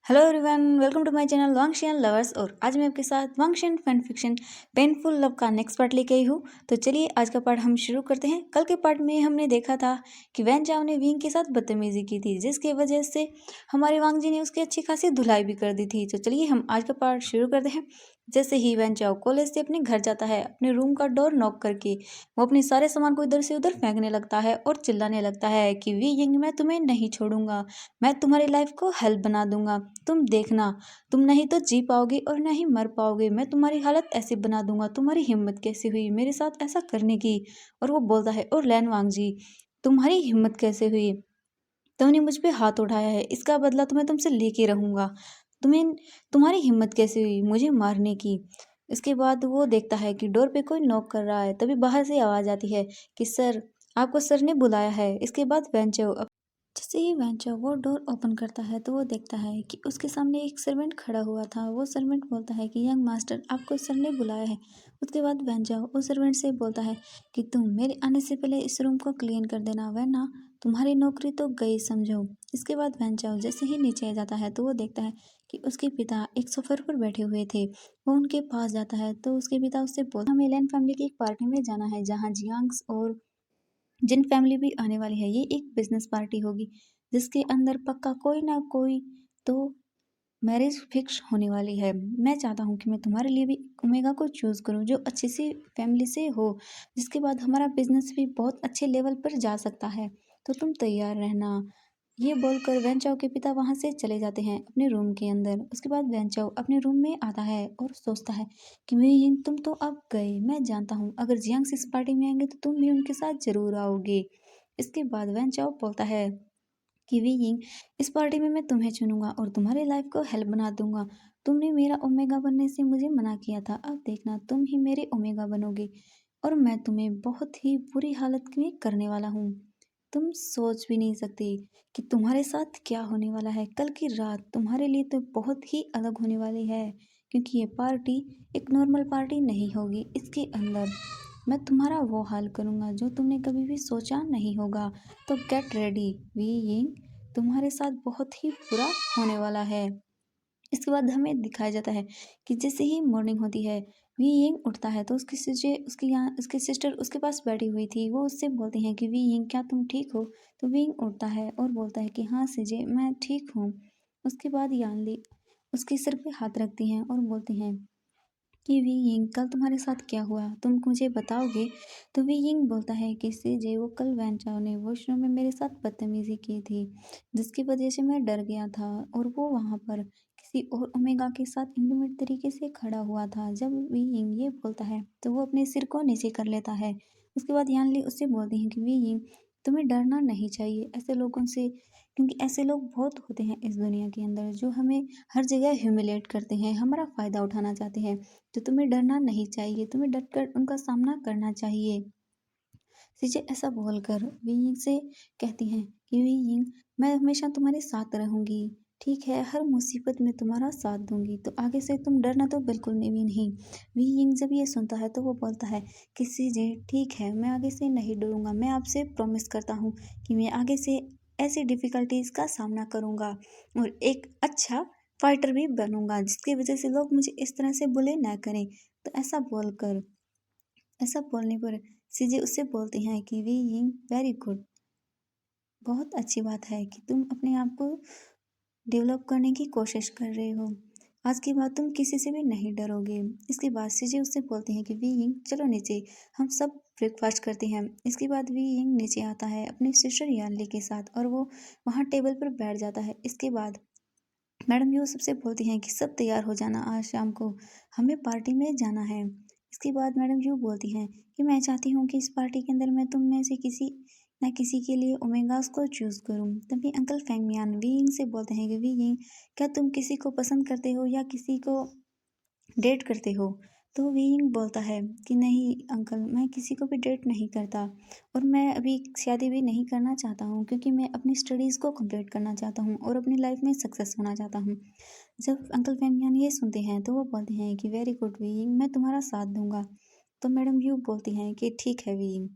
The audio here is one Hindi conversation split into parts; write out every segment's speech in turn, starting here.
Hello everyone, welcome to my channel Wangxian lovers. और आज मैं आपके साथ Wangxian fan fiction painful love का नेक्स्ट पार्ट लेके आई हूँ। तो चलिए आज का पार्ट हम शुरू करते हैं। कल के पार्ट में हमने देखा था कि वैन चाओ ने विंग के साथ बदतमीजी की थी, जिसकी वजह से हमारे वांग जी ने उसकी अच्छी खासी धुलाई भी कर दी थी। तो चलिए हम आज का पार्ट शुरू करते हैं। जैसे ही वैन चाओ कॉलेज से अपने घर जाता है, अपने रूम का डोर नॉक करके वो अपने सारे सामान को इधर से उधर फेंकने लगता है और चिल्लाने लगता है कि वी यिंग, मैं तुम्हें नहीं छोड़ूंगा, मैं तुम्हारी लाइफ को हेल्प बना दूंगा। तुम देखना, तुम नहीं तो जी पाओगे और ना ही मर पाओगे। मैं तुम्हारी हालत ऐसी बना दूंगा, तुम्हारी हिम्मत कैसे हुई मेरे साथ ऐसा करने की। और वो बोलता है, और लैन वांग जी, तुम्हारी हिम्मत कैसे हुई, तुमने मुझ पे हाथ उठाया है, इसका बदला तो मैं तुमसे लेके रहूंगा। तुम्हें तुम्हारी हिम्मत कैसे हुई मुझे मारने की। इसके बाद वो देखता है कि डोर पे कोई नॉक कर रहा है। तभी बाहर से आवाज आती है कि सर, आपको सर ने बुलाया है। इसके बाद वेंचो जैसे ही वेंचर वो डोर ओपन करता है तो वो देखता है कि उसके सामने एक सर्वेंट खड़ा हुआ था। वो सर्वेंट बोलता है कि यंग मास्टर, आपको सर ने बुलाया है। उसके बाद वेंचर उस सर्वेंट से बोलता है कि तुम मेरे आने से पहले इस रूम को क्लीन कर देना, वरना तुम्हारी नौकरी तो गई समझो। इसके बाद वेंचर जैसे ही नीचे जाता है तो वो देखता है कि उसके पिता एक सोफे पर बैठे हुए थे। वो उनके पास जाता है तो उसके पिता उससे बोलता, हमें लैन फैमिली की एक पार्टी में जाना है जहाँ जियांग्स और जिन फैमिली भी आने वाली है। ये एक बिजनेस पार्टी होगी जिसके अंदर पक्का कोई ना कोई तो मैरिज फिक्स होने वाली है। मैं चाहता हूँ कि मैं तुम्हारे लिए भी ओमेगा को चूज करूँ जो अच्छी सी फैमिली से हो, जिसके बाद हमारा बिजनेस भी बहुत अच्छे लेवल पर जा सकता है। तो तुम तैयार रहना। ये बोलकर वेंचाओ के पिता वहां से चले जाते हैं अपने रूम के अंदर। उसके बाद वेंचाओ अपने रूम में आता है और सोचता है कि वे तुम तो अब गए, मैं जानता हूँ अगर जियांग इस पार्टी में आएंगे तो तुम भी उनके साथ जरूर आओगे। इसके बाद वेंचाओ बोलता है कि वी यिंग, इस पार्टी में मैं तुम्हें चुनूंगा और तुम्हारी लाइफ को हेल्प बना दूंगा। तुमने मेरा ओमेगा बनने से मुझे मना किया था, अब देखना तुम ही मेरे ओमेगा बनोगे और मैं तुम्हें बहुत ही बुरी हालत में करने वाला हूँ। तुम सोच भी नहीं सकती कि तुम्हारे साथ क्या होने वाला है। कल की रात तुम्हारे लिए तो बहुत ही अलग होने वाली है, क्योंकि ये पार्टी एक नॉर्मल पार्टी नहीं होगी। इसके अंदर मैं तुम्हारा वो हाल करूँगा जो तुमने कभी भी सोचा नहीं होगा। तो गेट रेडी वी यिंग, तुम्हारे साथ बहुत ही बुरा होने वाला है। इसके बाद हमें दिखाया जाता है कि जैसे ही मॉर्निंग होती है, वी यिंग उठता है तो उसकी सिस्टर उसकी सिस्टर उसके पास बैठी हुई थी। वो उससे बोलती हैं कि वी यिंग, क्या तुम ठीक हो। तो वी यिंग उठता है और बोलता है कि हाँ सिजे, मैं ठीक हूँ। उसके बाद यानली उसके सिर पे हाथ रखती हैं और बोलती हैं कि वी यिंग, कल तुम्हारे साथ क्या हुआ, तुम मुझे बताओगे। तो वी यिंग बोलता है कि जे वो कल वैन चाओ ने वॉशरूम में मेरे साथ बदतमीजी की थी, जिसकी वजह से मैं डर गया था और वो वहाँ पर किसी और ओमेगा के साथ इंटीमेट तरीके से खड़ा हुआ था। जब वी यिंग ये बोलता है तो वो अपने सिर को नीचे कर लेता है। उसके बाद यानली उससे बोलती हैं कि वी यिंग, तुम्हें डरना नहीं चाहिए ऐसे लोगों से, क्योंकि ऐसे लोग बहुत होते हैं इस दुनिया के अंदर जो हमें हर जगह ह्यूमिलेट करते हैं, हमारा फ़ायदा उठाना चाहते हैं। तो तुम्हें डरना नहीं चाहिए, तुम्हें डटकर उनका सामना करना चाहिए। सीजे ऐसा बोलकर वी से कहती हैं कि वी यिंग, मैं हमेशा तुम्हारे साथ रहूंगी, ठीक है, हर मुसीबत में तुम्हारा साथ दूंगी, तो आगे से तुम डरना तो बिल्कुल में भी नहीं। वी यिंग जब ये सुनता है तो वो बोलता है कि सीजे ठीक है, मैं आगे से नहीं डरूंगा, मैं आपसे प्रॉमिस करता हूँ कि मैं आगे से ऐसी डिफ़िकल्टीज का सामना करूंगा और एक अच्छा फाइटर भी बनूंगा, जिसकी वजह से लोग मुझे इस तरह से बुले ना करें। तो ऐसा बोलने पर सीजे उससे बोलते हैं कि वी यिंग, वेरी गुड, बहुत अच्छी बात है कि तुम अपने आप को डेवलप करने की कोशिश कर रहे हो। आज के बाद तुम किसी से भी नहीं डरोगे। इसके बाद सीजे उससे बोलते हैं कि वी यिंग, चलो नीचे, हम सब ब्रेकफास्ट करते हैं। इसके बाद वी यिंग नीचे आता है अपनी सिस्टर यानली के साथ और वो वहाँ टेबल पर बैठ जाता है। इसके बाद मैडम यू सबसे बोलती हैं कि सब तैयार हो जाना, आज शाम को हमें पार्टी में जाना है। इसके बाद मैडम यू बोलती हैं कि मैं चाहती हूँ कि इस पार्टी के अंदर मैं तुम में से किसी न किसी के लिए ओमेगास को चूज करूँ। तभी अंकल फैंगमियान वी यिंग से बोलते हैं कि वी यिंग, क्या तुम किसी को पसंद करते हो या किसी को डेट करते हो। तो विंग बोलता है कि नहीं अंकल, मैं किसी को भी डेट नहीं करता और मैं अभी शादी भी नहीं करना चाहता हूँ, क्योंकि मैं अपनी स्टडीज़ को कंप्लीट करना चाहता हूँ और अपनी लाइफ में सक्सेस होना चाहता हूँ। जब अंकल फैमियान ये सुनते हैं तो वो बोलते हैं कि वेरी गुड विंग, मैं तुम्हारा साथ दूंगा। तो मैडम यू बोलती हैं कि ठीक है विंग।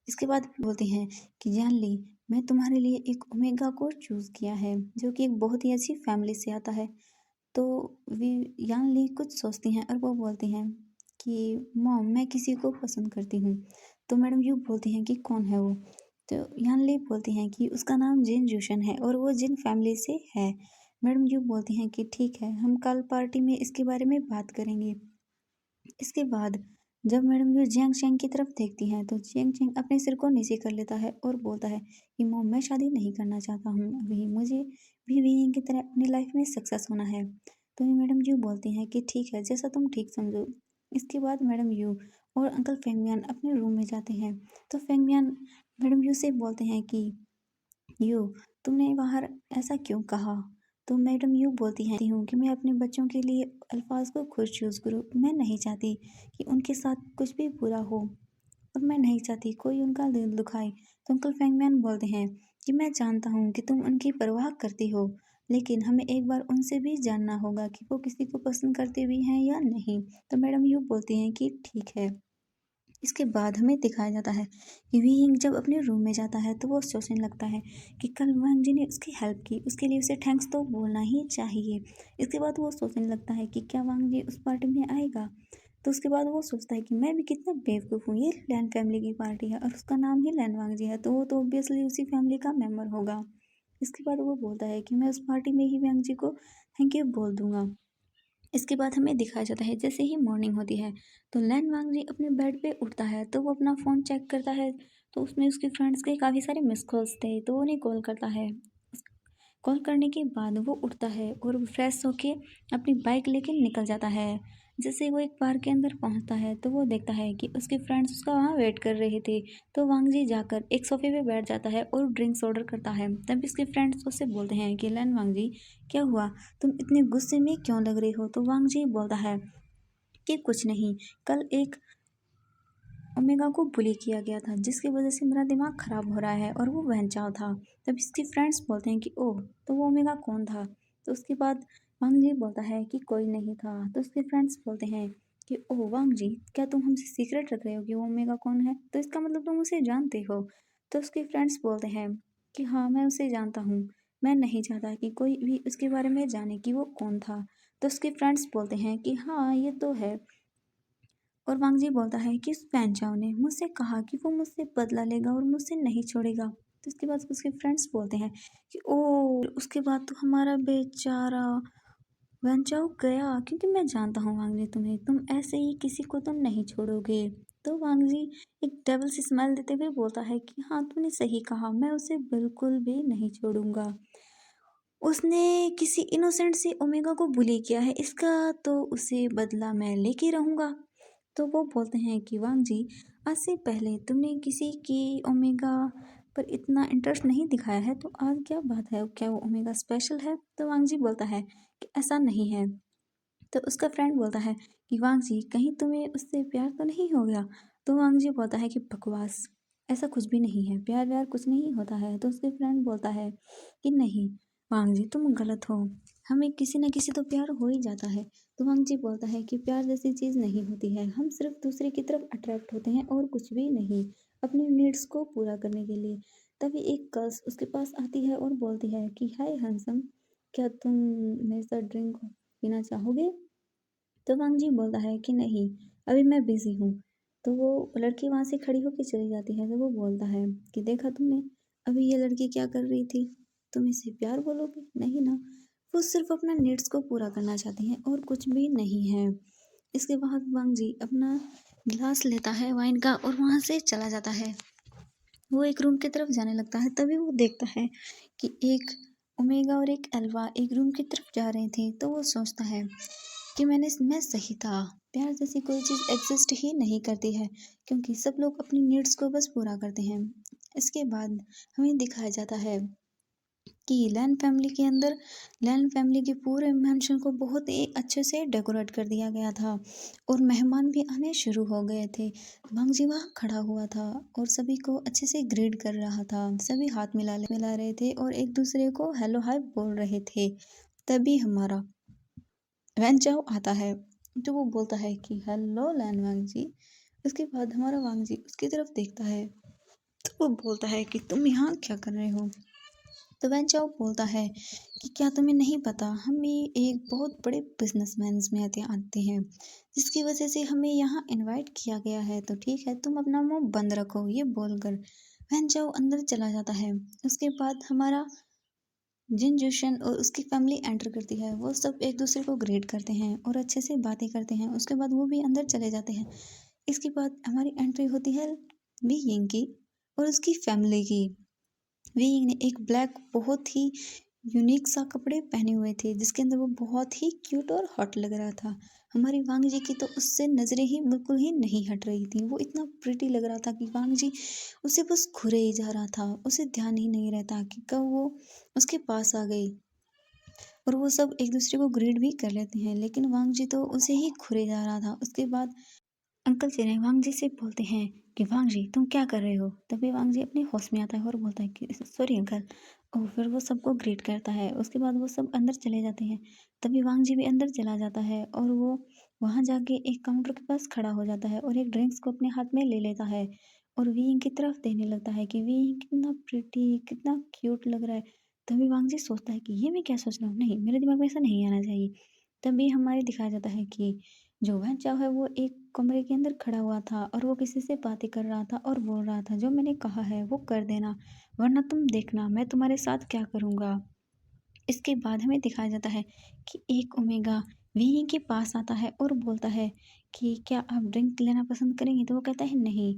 इसके बाद बोलती हैं कि जान ली, मैं तुम्हारे लिए एक ओमेगा को चूज़ किया है जो कि एक बहुत ही अच्छी फैमिली से आता है। तो वी यान ली कुछ सोचती हैं और वो बोलती हैं कि मॉम मैं किसी को पसंद करती हूँ। तो मैडम यू बोलती हैं कि कौन है वो? तो यान ली बोलती हैं कि उसका नाम जिन जूशन है और वो जिन फैमिली से है। मैडम यू बोलती हैं कि ठीक है, हम कल पार्टी में इसके बारे में बात करेंगे। इसके बाद जब मैडम यू जियांग शेंग की तरफ देखती हैं तो जियांग शेंग अपने सिर को नीचे कर लेता है और बोलता है कि मॉम मैं शादी नहीं करना चाहता हूँ अभी, मुझे भी विंग की तरह अपनी लाइफ में सक्सेस होना है। तो ये मैडम यू बोलती हैं कि ठीक है, जैसा तुम ठीक समझो। इसके बाद मैडम यू और अंकल फेंगमियान अपने रूम में जाते हैं। तो फेंगमियान मैडम यू से बोलते हैं कि यू तुमने बाहर ऐसा क्यों कहा? तो मैडम यूँ बोलती हूँ कि मैं अपने बच्चों के लिए अल्फाज को खुद चूज़ करूँ। मैं नहीं चाहती कि उनके साथ कुछ भी बुरा हो और मैं नहीं चाहती कोई उनका दिल दुखाए। तो अंकल फैंगमैन बोलते हैं कि मैं जानता हूँ कि तुम उनकी परवाह करती हो, लेकिन हमें एक बार उनसे भी जानना होगा कि वो किसी को पसंद करते भी हैं या नहीं। तो मैडम यूँ बोलती हैं कि ठीक है। इसके बाद हमें दिखाया जाता है कि वी जब अपने रूम में जाता है तो वो सोचने लगता है कि कल वांग जी ने उसकी हेल्प की, उसके लिए उसे थैंक्स तो बोलना ही चाहिए। इसके बाद वो सोचने लगता है कि क्या वांग जी उस पार्टी में आएगा। तो उसके बाद वो सोचता है कि मैं भी कितना बेवकूफ़ हूँ, ये लैन फैमिली की पार्टी है और उसका नाम ही लैन वांग जी है, तो वो तो ऑब्वियसली उसी फैमिली का मेम्बर होगा। इसके बाद वो बोलता है कि मैं उस पार्टी में ही वांग जी को थैंक यू बोल दूंगा। इसके बाद हमें दिखाया जाता है जैसे ही मॉर्निंग होती है तो लैन वांगजी अपने बेड पे उठता है तो वो अपना फ़ोन चेक करता है। तो उसमें उसके फ्रेंड्स के काफ़ी सारे मिस कॉल्स थे तो वो उन्हें कॉल करता है। कॉल करने के बाद वो उठता है और फ्रेश होके अपनी बाइक लेके निकल जाता है। जैसे वो एक पार्क के अंदर पहुंचता है तो वो देखता है कि उसके फ्रेंड्स उसका वहाँ वेट कर रहे थे। तो वांगजी जाकर एक सोफे पे बैठ जाता है और ड्रिंक्स ऑर्डर करता है। तभी उसके फ्रेंड्स उससे बोलते हैं कि लैन वांगजी क्या हुआ, तुम इतने गुस्से में क्यों लग रहे हो? तो वांगजी बोलता है कि कुछ नहीं, कल एक ओमेगा को बुली किया गया था जिसकी वजह से मेरा दिमाग खराब हो रहा है और वो वहनचाव था। तब इसके फ्रेंड्स बोलते हैं कि ओह, तो वो ओमेगा कौन था? तो उसके बाद वांग जी बोलता है कि कोई नहीं था। तो उसके फ्रेंड्स बोलते हैं कि ओह वांग जी, क्या तुम हमसे सीक्रेट रख रहे हो कि वो ओमेगा कौन है? तो इसका मतलब तुम उसे जानते हो। तो उसके फ्रेंड्स बोलते हैं कि हाँ मैं उसे जानता हूँ, मैं नहीं चाहता कि कोई भी उसके बारे में जाने कि वो कौन था। तो उसके फ्रेंड्स बोलते हैं कि हाँ ये तो है। और वांगजी बोलता है कि उस पैंचाओ ने मुझसे कहा कि वो मुझसे बदला लेगा और मुझसे नहीं छोड़ेगा। तो इसके बाद उसके फ्रेंड्स बोलते हैं कि ओ, उसके बाद तो हमारा बेचारा वैंचाओ गया, क्योंकि मैं जानता हूँ वांगजी तुम्हें, तुम ऐसे ही किसी को तुम नहीं छोड़ोगे। तो वांगजी एक डेविल से स्माइल देते हुए बोलता है कि हाँ तुमने सही कहा, मैं उसे बिल्कुल भी नहीं छोड़ूंगा। उसने किसी इनोसेंट से ओमेगा को बुली किया है, इसका तो उसे बदला मैं लेके रहूंगा। तो वो बोलते हैं कि वांग जी, आज से पहले तुमने किसी की ओमेगा पर इतना इंटरेस्ट नहीं दिखाया है, तो आज क्या बात है, क्या वो ओमेगा स्पेशल है? तो वांग जी बोलता है कि ऐसा नहीं है। तो उसका फ्रेंड बोलता है कि वांग जी, कहीं तुम्हें उससे प्यार तो नहीं हो गया? तो वांग जी बोलता है कि बकवास, ऐसा कुछ भी नहीं है, प्यार व्यार कुछ नहीं होता है। तो उसके फ्रेंड बोलता है कि नहीं वांग जी, तुम गलत हो, हमें किसी न किसी तो प्यार हो ही जाता है। तो वांग जी बोलता है कि प्यार जैसी चीज़ नहीं होती है, हम सिर्फ दूसरे की तरफ अट्रैक्ट होते हैं और कुछ भी नहीं, अपने नीड्स को पूरा करने के लिए। तभी एक गर्ल्स उसके पास आती है और बोलती है कि हाय हैंडसम, क्या तुम मेरे साथ ड्रिंक पीना चाहोगे? तो वांग जी बोलता है कि नहीं, अभी मैं बिजी हूँ। तो वो लड़की वहाँ से खड़ी होकर चली जाती है। तो वो बोलता है कि देखा तुमने, अभी ये लड़की क्या कर रही थी, तुम इसे प्यार बोलोगे? नहीं ना, वो सिर्फ अपना नीड्स को पूरा करना चाहती हैं और कुछ भी नहीं है। इसके बाद वांग जी अपना गिलास लेता है वाइन का और वहाँ से चला जाता है। वो एक रूम की तरफ जाने लगता है, तभी वो देखता है कि एक ओमेगा और एक एल्वा एक रूम की तरफ जा रहे थे। तो वो सोचता है कि मैं सही था, प्यार जैसी कोई चीज़ एग्जिस्ट ही नहीं करती है, क्योंकि सब लोग अपनी नीड्स को बस पूरा करते हैं। इसके बाद हमें दिखाया जाता है कि लैन फैमिली के अंदर लैन फैमिली के पूरे मैंशन को बहुत ही अच्छे से डेकोरेट कर दिया गया था और मेहमान भी आने शुरू हो गए थे। वांगजी वहाँ खड़ा हुआ था और सभी को अच्छे से ग्रीट कर रहा था, सभी हाथ मिला रहे थे और एक दूसरे को हेलो हाय बोल रहे थे। तभी हमारा वैनचाओ आता है। तो वो बोलता है कि हेलो लैन वांग जी। उसके बाद हमारा वांग जी उसकी तरफ देखता है तो वो बोलता है कि तुम यहाँ क्या कर रहे हो। तो वैन चाओ बोलता है कि क्या तुम्हें नहीं पता, हम ये एक बहुत बड़े बिजनेसमैन में आते आते हैं, जिसकी वजह से हमें यहाँ इनवाइट किया गया है। तो ठीक है, तुम अपना मुंह बंद रखो। ये बोलकर वैन चाओ अंदर चला जाता है। उसके बाद हमारा जिन जूशन और उसकी फैमिली एंटर करती है। वो सब एक दूसरे को ग्रीट करते हैं और अच्छे से बातें करते हैं। उसके बाद वो भी अंदर चले जाते हैं। इसके बाद हमारी एंट्री होती है वी यिंग की और उसकी फैमिली की। वी यिंग ने एक ब्लैक बहुत ही यूनिक सा कपड़े पहने हुए थे, जिसके अंदर वो बहुत ही क्यूट और हॉट लग रहा था। हमारी वांग जी की तो उससे नज़रें ही बिल्कुल ही नहीं हट रही थी। वो इतना प्रिटी लग रहा था कि वांग जी उसे बस घूरे ही जा रहा था। उसे ध्यान ही नहीं रहता कि कब वो उसके पास आ गई। और वो सब एक दूसरे को ग्रीट भी कर लेते हैं, लेकिन वांग जी तो उसे ही घूरे जा रहा था। उसके बाद अंकल चेने वांग जी से बोलते हैं कि वांग जी तुम क्या कर रहे हो। तभी वांग जी अपने होश में आता है और बोलता है कि सॉरी अंकल। और फिर वो सबको ग्रीट करता है। उसके बाद वो सब अंदर चले जाते हैं। तभी वांग जी भी अंदर चला जाता है और वो वहाँ जाके एक काउंटर के पास खड़ा हो जाता है और एक ड्रिंक्स को अपने हाथ में ले लेता है और वी की तरफ देने लगता है कि वी कितना प्रिटी कितना क्यूट लग रहा है। तभी वांग जी सोचता है कि ये मैं क्या सोच रहा हूँ, नहीं मेरे दिमाग में ऐसा नहीं आना चाहिए। तभी हमारे दिखाया जाता है कि जो वह चाव है वो एक कमरे के अंदर खड़ा हुआ था और वो किसी से बातें कर रहा था और बोल रहा था, जो मैंने कहा है वो कर देना, वरना तुम देखना मैं तुम्हारे साथ क्या करूँगा। इसके बाद हमें दिखाया जाता है कि एक ओमेगा वी के पास आता है और बोलता है कि क्या आप ड्रिंक लेना पसंद करेंगे। तो वो कहता है नहीं।